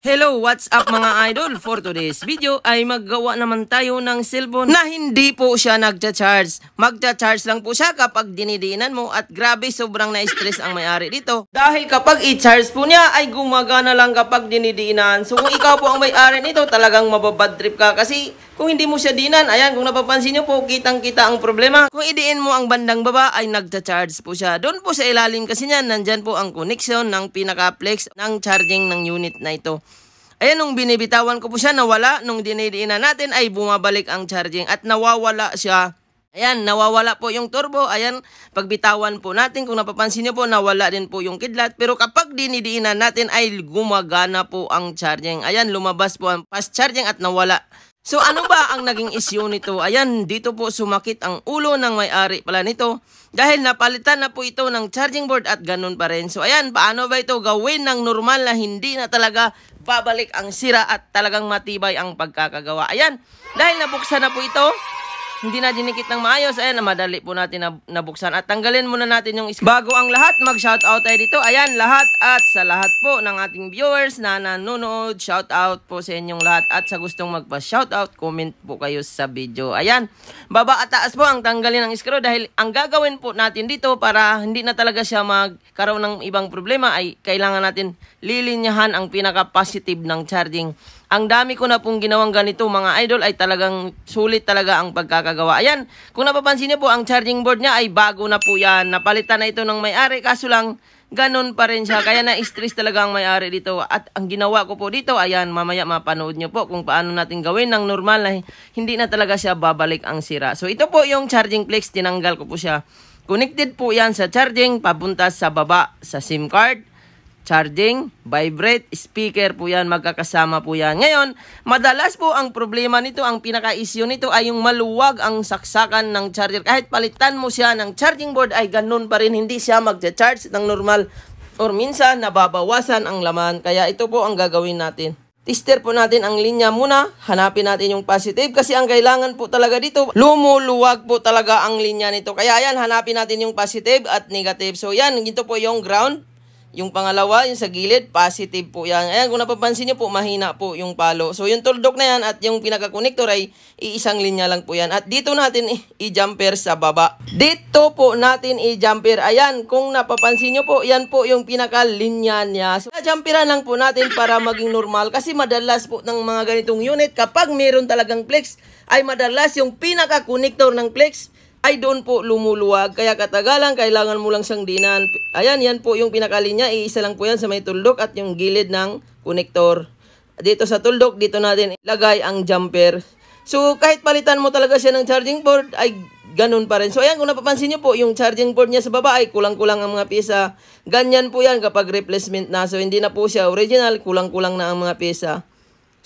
Hello, what's up mga idol? For today's video ay maggawa naman tayo ng cellphone na hindi po siya nagcha-charge. Magcha-charge lang po siya kapag dinidiinan mo at grabe sobrang na-stress ang may-ari dito. Dahil kapag i-charge po niya ay gumagana lang kapag dinidiinan. So kung ikaw po ang may-ari nito talagang mababad trip ka kasi kung hindi mo siya dinan, ayan kung napapansin nyo po kitang-kita ang problema. Kung idiin mo ang bandang baba ay nagcha-charge po siya. Doon po sa ilalim kasi niyan, nandyan po ang connection ng pinaka-flex ng charging ng unit na ito. Ayan, nung binibitawan ko po siya, nawala. Nung dinidiinan natin ay bumabalik ang charging at nawawala siya. Ayan, nawawala po yung turbo. Ayan, pagbitawan po natin, kung napapansin nyo po, nawala din po yung kidlat. Pero kapag dinidiinan natin ay gumagana po ang charging. Ayan, lumabas po ang fast charging at nawala. So ano ba ang naging issue nito? Ayan, dito po sumakit ang ulo ng may-ari pala nito. Dahil napalitan na po ito ng charging board at ganun pa rin. So ayan, paano ba ito gawin ng normal na hindi na talaga babalik ang sira at talagang matibay ang pagkakagawa? Ayan, dahil nabuksan na po ito, hindi na dinikit ng maayos. Ayan, madali po natin nabuksan. At tanggalin muna natin yung bago ang lahat, mag-shoutout tayo dito. Ayan, lahat at sa lahat po ng ating viewers na nanonood, shoutout po sa inyong lahat. At sa gustong magpa-shoutout, comment po kayo sa video. Ayan, baba at taas po ang tanggalin ng screw dahil ang gagawin po natin dito para hindi na talaga siya magkaroon ng ibang problema ay kailangan natin lilinyahan ang pinaka-positive ng charging. Ang dami ko na pong ginawang ganito mga idol ay talagang sulit talaga ang pagkakagawa. Ayan, kung napapansin niyo po ang charging board niya ay bago na po yan. Napalitan na ito ng may-ari kaso lang ganun pa rin siya. Kaya na-stress talaga ang may-ari dito. At ang ginawa ko po dito, ayan, mamaya mapanood niyo po kung paano natin gawin ng normal na hindi na talaga siya babalik ang sira. So ito po yung charging flex, tinanggal ko po siya. Connected po yan sa charging, papunta sa baba sa SIM card. Charging, vibrate, speaker po yan, magkakasama po yan. Ngayon, madalas po ang problema nito, ang pinaka-issue nito ay yung maluwag ang saksakan ng charger. Kahit palitan mo siya ng charging board ay ganun pa rin, hindi siya magcha-charge ng normal. Or minsan, nababawasan ang laman. Kaya ito po ang gagawin natin. Tester po natin ang linya muna, hanapin natin yung positive kasi ang kailangan po talaga dito, lumuluwag po talaga ang linya nito. Kaya ayan, hanapin natin yung positive at negative. So yan, ito po yung ground. Yung pangalawa, yung sa gilid, positive po yan. Ayan, kung napapansin nyo po, mahina po yung palo. So, yung tuldok na yan at yung pinaka-connector ay iisang linya lang po yan. At dito natin i-jumper sa baba. Dito po natin i-jumper. Ayan, kung napapansin nyo po, yan po yung pinaka-linya niya. So, jumperan lang po natin para maging normal. Kasi madalas po ng mga ganitong unit, kapag meron talagang flex, ay madalas yung pinaka-connector ng flex ay doon po lumuluwag. Kaya katagalan, kailangan mo lang siyang dinan. Ayan, yan po yung pinakalinya. Iisa lang po yan sa may tuldok at yung gilid ng konektor. Dito sa tuldok, dito natin ilagay ang jumper. So, kahit palitan mo talaga siya ng charging board, ay ganun pa rin. So, ayan, kung napapansin nyo po, yung charging board niya sa baba ay kulang-kulang ang mga pyesa. Ganyan po yan kapag replacement na. So, hindi na po siya original, kulang-kulang na ang mga pyesa.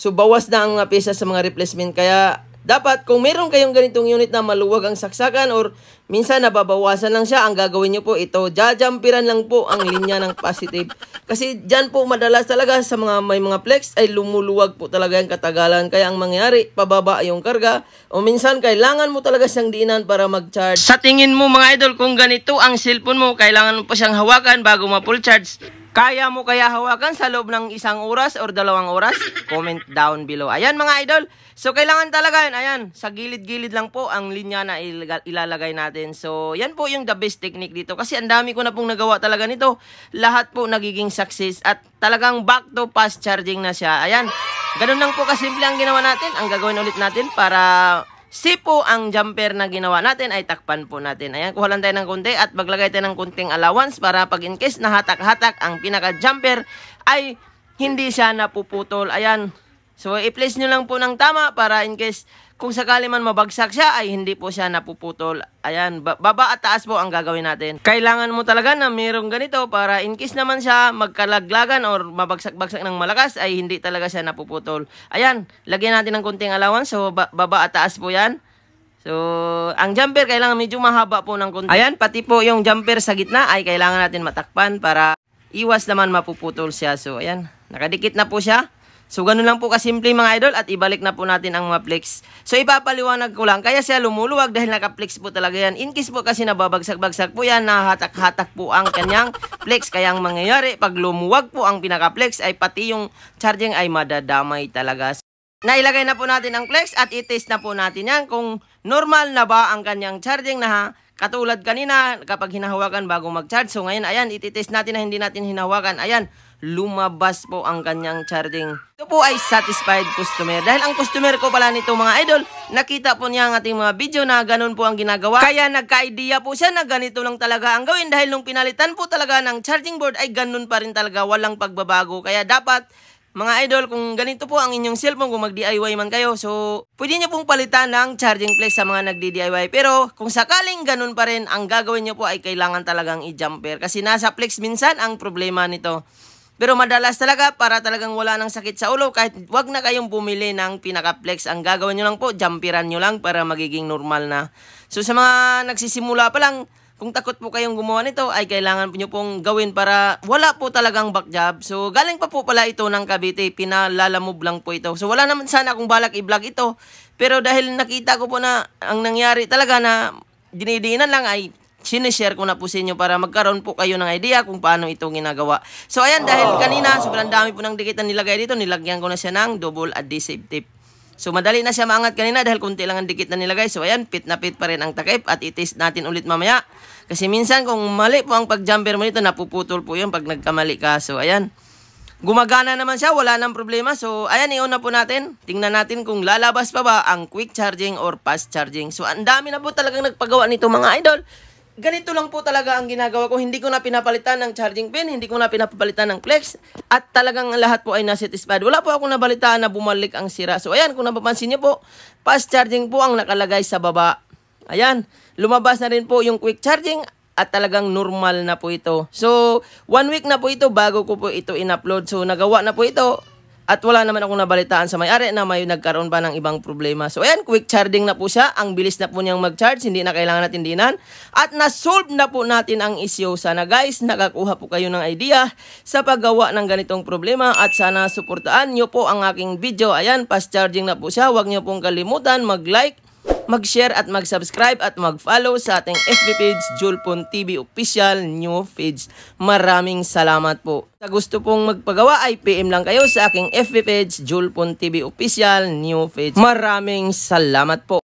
So, bawas na ang mga pyesa sa mga replacement. Kaya, dapat kung meron kayong ganitong unit na maluwag ang saksakan or minsan nababawasan lang siya, ang gagawin nyo po ito, jajampiran lang po ang linya ng positive. Kasi dyan po madalas talaga sa mga may mga flex ay lumuluwag po talaga yung katagalan. Kaya ang mangyari, pababa yung karga o minsan kailangan mo talaga siyang diinan para mag-charge. Sa tingin mo mga idol, kung ganito ang cellphone mo, kailangan mo pa siyang hawakan bago ma-full charge. Kaya mo kaya hawakan sa loob ng 1 oras or 2 oras? Comment down below. Ayan mga idol. So kailangan talaga yun. Ayan, sa gilid-gilid lang po ang linya na ilalagay natin. So yan po yung the best technique dito. Kasi ang dami ko na pong nagawa talaga nito. Lahat po nagiging success at talagang back to fast charging na siya. Ayan, ganun lang po kasimple ang ginawa natin. Ang gagawin ulit natin para sipo ang jumper na ginawa natin ay takpan po natin. Ayan, kuha lang tayo ng konti at maglagay tayo ng konting allowance para pag in case nahatak-hatak ang pinaka-jumper ay hindi siya napuputol. Ayan. So, i-place nyo lang po ng tama para in case kung sakali man mabagsak siya ay hindi po siya napuputol. Ayan, baba at taas po ang gagawin natin. Kailangan mo talaga na mayroong ganito para in case naman siya magkalaglagan or mabagsak-bagsak ng malakas ay hindi talaga siya napuputol. Ayan, lagyan natin ng konting allowance. So, baba at taas po yan. So, ang jumper kailangan medyo mahaba po ng konti. Ayan, pati po yung jumper sa gitna ay kailangan natin matakpan para iwas naman mapuputol siya. So, ayan, nakadikit na po siya. So, ganun lang po kasimple mga idol at ibalik na po natin ang mga flex. So, ipapaliwanag ko lang. Kaya siya lumuluwag dahil naka-flex po talaga yan. In case po kasi nababagsak-bagsak po yan, nahatak-hatak po ang kanyang flex. Kaya ang mangyayari, pag lumuwag po ang pinaka-flex ay pati yung charging ay madadamay talaga. Nailagay na po natin ang flex at i-test na po natin yan kung normal na ba ang kanyang charging na katulad kanina kapag hinahawakan bago mag-charge. So, ngayon, ayan, iti-test natin na hindi natin hinahawakan. Ayan, lumabas po ang kanyang charging. Ito po ay satisfied customer. Dahil ang customer ko pala nito mga idol, nakita po niya ang ating mga video na ganun po ang ginagawa. Kaya nagka-idea po siya na ganito lang talaga ang gawin. Dahil nung pinalitan po talaga ng charging board ay ganun pa rin talaga, walang pagbabago. Kaya dapat mga idol, kung ganito po ang inyong cellphone, kung mag-DIY man kayo, so pwede nyo pong palitan ng charging flex sa mga nagdi-DIY. Pero kung sakaling ganun pa rin, ang gagawin nyo po ay kailangan talagang i-jumper. Kasi nasa flex minsan ang problema nito. Pero madalas talaga, para talagang wala ng sakit sa ulo, kahit wag na kayong bumili ng pinaka-flex. Ang gagawin nyo lang po, jumperan nyo lang para magiging normal na. So sa mga nagsisimula pa lang, kung takot po kayong gumawa nito, ay kailangan nyo pong gawin para wala po talagang back job. So, galing pa po pala ito ng Cavite, pinalalamove lang po ito. So, wala naman sana akong balak i-vlog ito. Pero dahil nakita ko po na ang nangyari talaga na dinidiinan lang ay sinishare ko na po sa inyo para magkaroon po kayo ng idea kung paano ito ginagawa. So, ayan, dahil kanina, sobrang dami po ng dikit na nilagay dito, nilagyan ko na siya ng double adhesive tape. So, madali na siya maangat kanina dahil kunti lang ang dikit na nilagay. So, ayan, fit na fit pa rin ang takip at i-test natin ulit mamaya. Kasi minsan kung mali po ang pag-jumper mo nito, napuputol po yun pag nagkamali ka. So, ayan. Gumagana naman siya, wala nang problema. So, ayan, iuna po natin. Tingnan natin kung lalabas pa ba ang quick charging or fast charging. So, ang dami na po talagang nagpagawa nito mga idol. Ganito lang po talaga ang ginagawa ko. Hindi ko na pinapalitan ng charging pin, hindi ko na pinapalitan ng flex, at talagang lahat po ay nasatisfied. Wala po ako nabalitaan na bumalik ang sira. So ayan, kung napapansin niyo po, fast charging po ang nakalagay sa baba. Ayan, lumabas na rin po yung quick charging at talagang normal na po ito. So, 1 week na po ito bago ko po ito in-upload. So, nagawa na po ito. At wala naman akong nabalitaan sa may-ari na may nagkaroon pa ng ibang problema. So, ayan, quick charging na po siya. Ang bilis na po niyang mag-charge. Hindi na kailangan natin dinan. At na-solve na po natin ang issue. Sana guys, nakakuha po kayo ng idea sa paggawa ng ganitong problema. At sana suportaan niyo po ang aking video. Ayan, fast charging na po siya. Huwag niyo pong kalimutan mag-like, mag-share at mag-subscribe at mag-follow sa ating FB page, Julpon TV Official New Page. Maraming salamat po. Sa gusto pong magpagawa ay PM lang kayo sa aking FB page, Julpon TV Official New Page. Maraming salamat po.